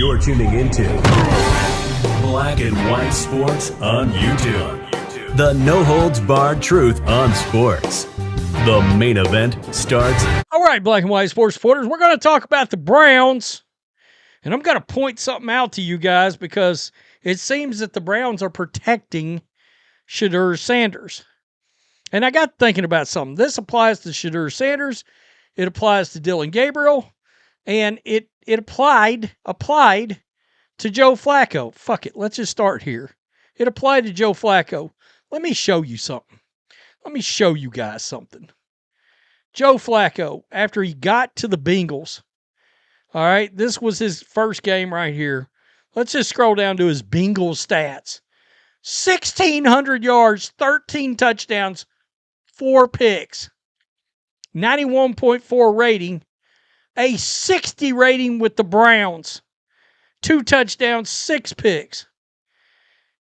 You're tuning into Black and White Sports on YouTube. The no-holds-barred truth on sports. The main event starts. All right, Black and White Sports supporters, we're going to talk about the Browns. And I'm going to point something out to you guys because it seems that the Browns are protecting Shedeur Sanders. And I got thinking about something. This applies to Shedeur Sanders. It applies to Dylan Gabriel. And it applied to Joe Flacco. Fuck it. Let's just start here. It applied to Joe Flacco. Let me show you something. Let me show you guys something. Joe Flacco, after he got to the Bengals, all right, this was his first game right here. Let's just scroll down to his Bengals stats. 1,600 yards, 13 touchdowns, 4 picks, 91.4 rating, a 60 rating with the Browns, 2 touchdowns, 6 picks.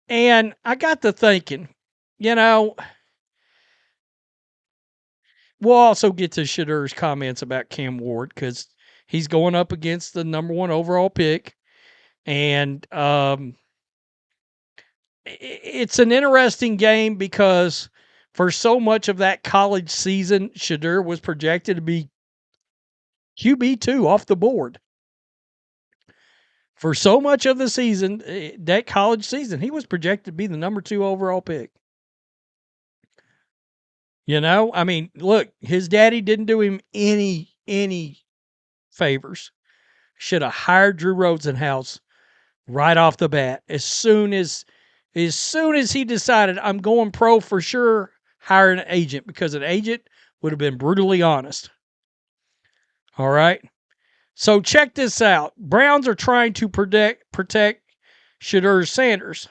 And I got to thinking, we'll also get to Shedeur's comments about Cam Ward because he's going up against the number 1 overall pick. And it's an interesting game because for so much of that college season, Shedeur was projected to be QB2 off the board. For so much of the season, that college season, he was projected to be the number 2 overall pick. Look, his daddy didn't do him any favors. Should have hired Drew Rosenhaus right off the bat. As soon as he decided I'm going pro for sure, hire an agent because an agent would have been brutally honest. All right. So check this out. Browns are trying to protect Shedeur Sanders.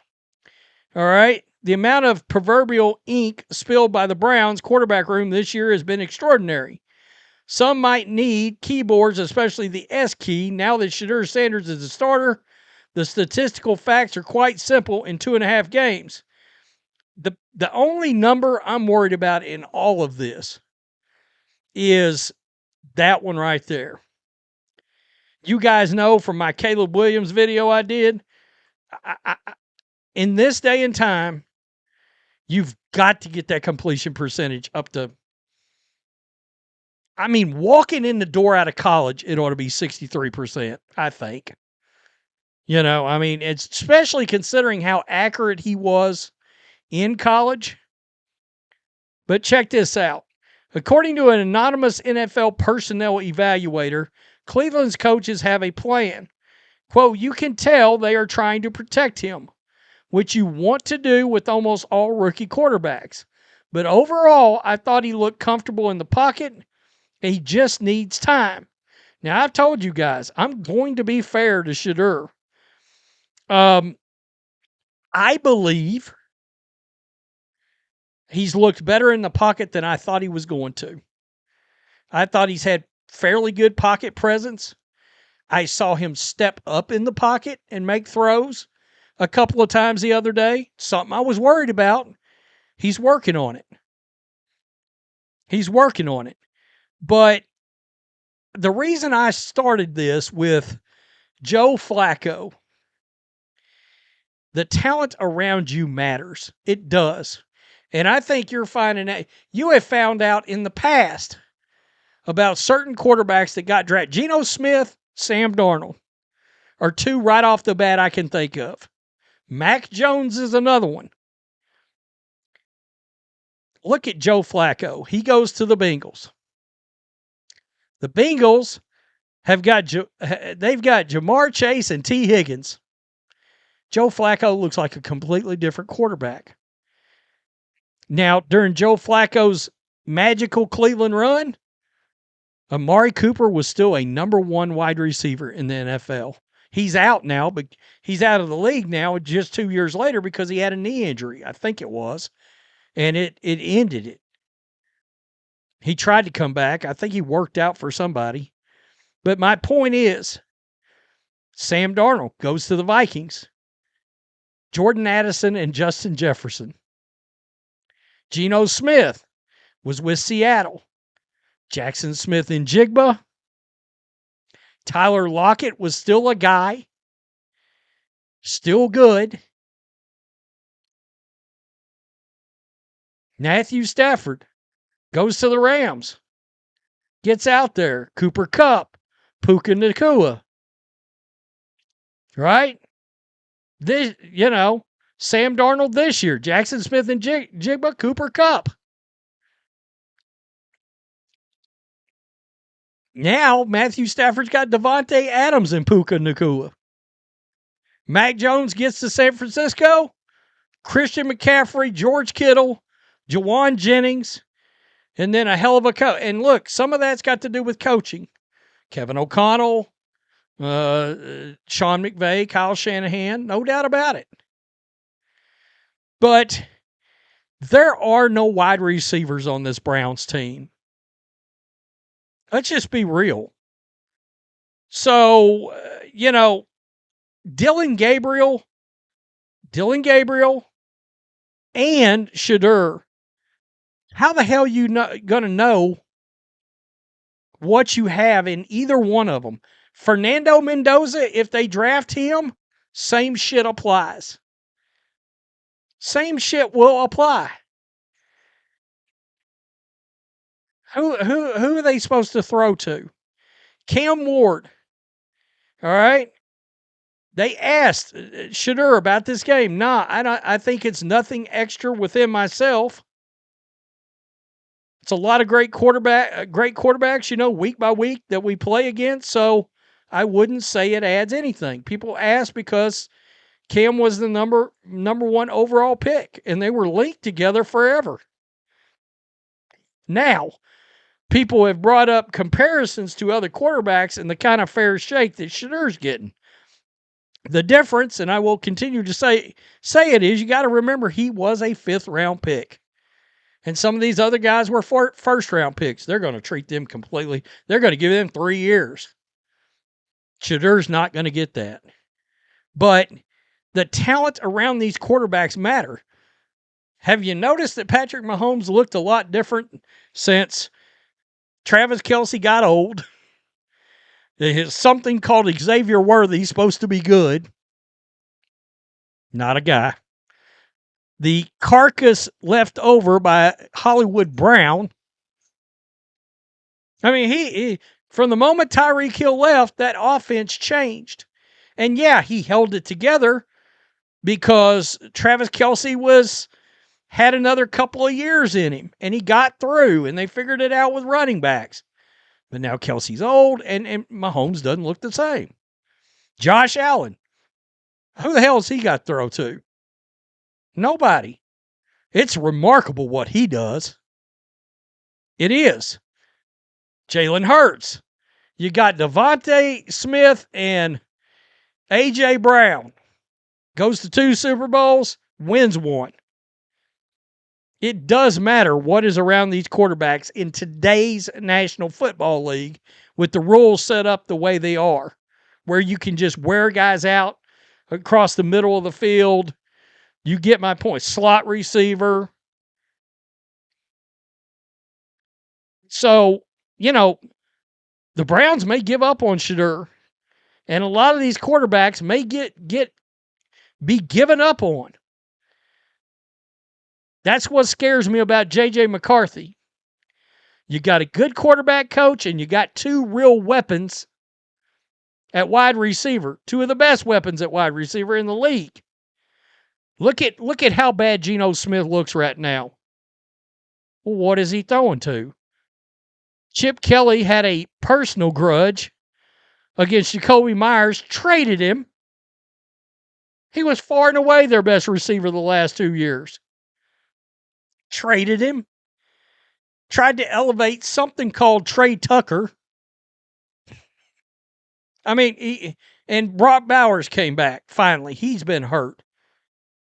All right. The amount of proverbial ink spilled by the Browns quarterback room this year has been extraordinary. Some might need keyboards, especially the S key. Now that Shedeur Sanders is a starter, the statistical facts are quite simple in 2.5 games. The only number I'm worried about in all of this is that one right there. You guys know from my Caleb Williams video I did, in this day and time, you've got to get that completion percentage up to, walking in the door out of college, it ought to be 63%, I think. It's especially considering how accurate he was in college. But check this out. According to an anonymous NFL personnel evaluator, Cleveland's coaches have a plan. Quote, you can tell they are trying to protect him, which you want to do with almost all rookie quarterbacks. But overall, I thought he looked comfortable in the pocket. He just needs time. Now, I've told you guys, I'm going to be fair to Shedeur. I believe he's looked better in the pocket than I thought he was going to. I thought he's had fairly good pocket presence. I saw him step up in the pocket and make throws a couple of times the other day. Something I was worried about. He's working on it. But the reason I started this with Joe Flacco, the talent around you matters. It does. And I think you're finding out, you have found out in the past about certain quarterbacks that got drafted. Geno Smith, Sam Darnold are 2 right off the bat I can think of. Mac Jones is another one. Look at Joe Flacco. He goes to the Bengals. The Bengals they've got Jamar Chase and T. Higgins. Joe Flacco looks like a completely different quarterback. Now, during Joe Flacco's magical Cleveland run, Amari Cooper was still a number 1 wide receiver in the NFL. He's out now, but he's out of the league now just 2 years later because he had a knee injury, I think it was, and it ended it. He tried to come back. I think he worked out for somebody. But my point is, Sam Darnold goes to the Vikings. Jordan Addison and Justin Jefferson. Geno Smith was with Seattle. Jackson Smith and Jigba. Tyler Lockett was still a guy. still good. Matthew Stafford goes to the Rams, gets out there. Cooper Kupp, Puka Nacua, right? This, Sam Darnold this year, Jackson Smith and Jigba, Cooper Kupp. Now Matthew Stafford's got Devontae Adams and Puka Nacua. Mac Jones gets to San Francisco. Christian McCaffrey, George Kittle, Jawan Jennings, and then a hell of a coach. And look, some of that's got to do with coaching. Kevin O'Connell, Sean McVay, Kyle Shanahan, no doubt about it. But there are no wide receivers on this Browns team. Let's just be real. So, Dylan Gabriel, and Shedeur. How the hell you going to know what you have in either one of them? Fernando Mendoza, if they draft him, same shit applies. Same shit will apply. Who are they supposed to throw to? Cam Ward. All right. They asked Shedeur about this game. Nah, I think it's nothing extra within myself. It's a lot of great quarterbacks, week by week that we play against. So I wouldn't say it adds anything. People ask because Cam was the number one overall pick, and they were linked together forever. Now, people have brought up comparisons to other quarterbacks and the kind of fair shake that Shedeur's getting. The difference, and I will continue to say it, is you got to remember he was a 5th-round pick. And some of these other guys were first-round picks. They're going to treat them completely. They're going to give them 3 years. Shedeur's not going to get that. But the talent around these quarterbacks matter. Have you noticed that Patrick Mahomes looked a lot different since Travis Kelce got old? There's something called Xavier Worthy supposed to be good. Not a guy. The carcass left over by Hollywood Brown. I mean, he from the moment Tyreek Hill left, that offense changed. And yeah, he held it together because Travis Kelce had another couple of years in him, and he got through, and they figured it out with running backs. But now Kelce's old, and Mahomes doesn't look the same. Josh Allen, who the hell has he got throw to? Nobody. It's remarkable what he does. It is. Jalen Hurts. You got Devontae Smith and A.J. Brown. Goes to 2 Super Bowls, wins 1. It does matter what is around these quarterbacks in today's National Football League with the rules set up the way they are, where you can just wear guys out across the middle of the field. You get my point. Slot receiver. So, the Browns may give up on Shedeur, and a lot of these quarterbacks may be given up on. That's what scares me about J.J. McCarthy. You got a good quarterback coach, and you got 2 real weapons at wide receiver. 2 of the best weapons at wide receiver in the league. Look at how bad Geno Smith looks right now. Well, what is he throwing to? Chip Kelly had a personal grudge against Jacoby Myers, traded him. He was far and away their best receiver the last 2 years. Traded him. Tried to elevate something called Trey Tucker. I mean, and Brock Bowers came back, finally. He's been hurt.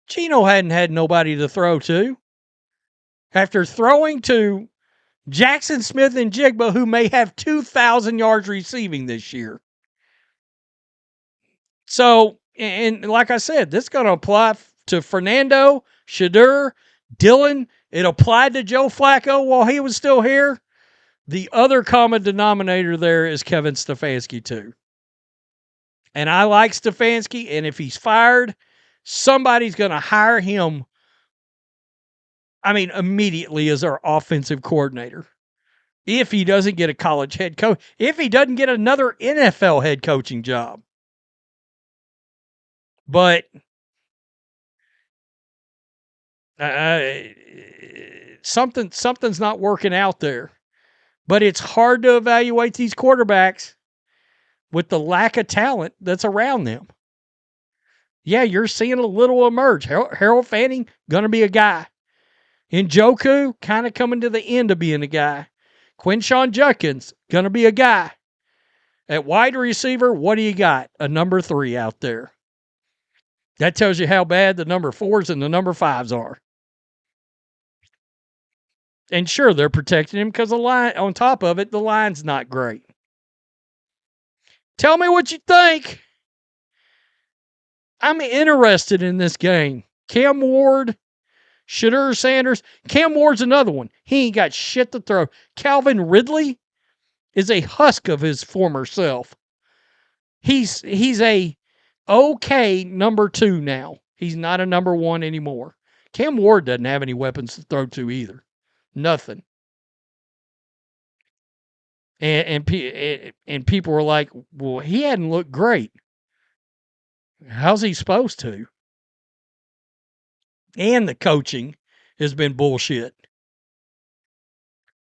Geno hadn't had nobody to throw to. After throwing to Jackson Smith and Jigba, who may have 2,000 yards receiving this year. So, and like I said, this is going to apply to Fernando, Shedeur, Dylan. It applied to Joe Flacco while he was still here. The other common denominator there is Kevin Stefanski, too. And I like Stefanski, and if he's fired, somebody's going to hire him, immediately as our offensive coordinator. If he doesn't get a college head coach, if he doesn't get another NFL head coaching job. But something's not working out there. But it's hard to evaluate these quarterbacks with the lack of talent that's around them. Yeah, you're seeing a little emerge. Harold Fanning, going to be a guy. Njoku, kind of coming to the end of being a guy. Quinshon Judkins, going to be a guy. At wide receiver, what do you got? A number 3 out there. That tells you how bad the number 4s and the number 5s are. And sure, they're protecting him because the line, on top of it, the line's not great. Tell me what you think. I'm interested in this game. Cam Ward, Shedeur Sanders. Cam Ward's another one. He ain't got shit to throw. Calvin Ridley is a husk of his former self. He's a okay number 2 now. He's not a number 1 anymore. Cam Ward doesn't have any weapons to throw to either. Nothing. And people were like, well, he hadn't looked great. How's he supposed to? And the coaching has been bullshit.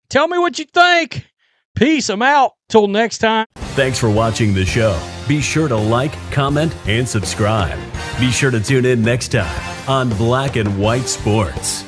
Tell me what you think. Peace. I'm out. Till next time. Thanks for watching the show. Be sure to like, comment, and subscribe. Be sure to tune in next time on Black and White Sports.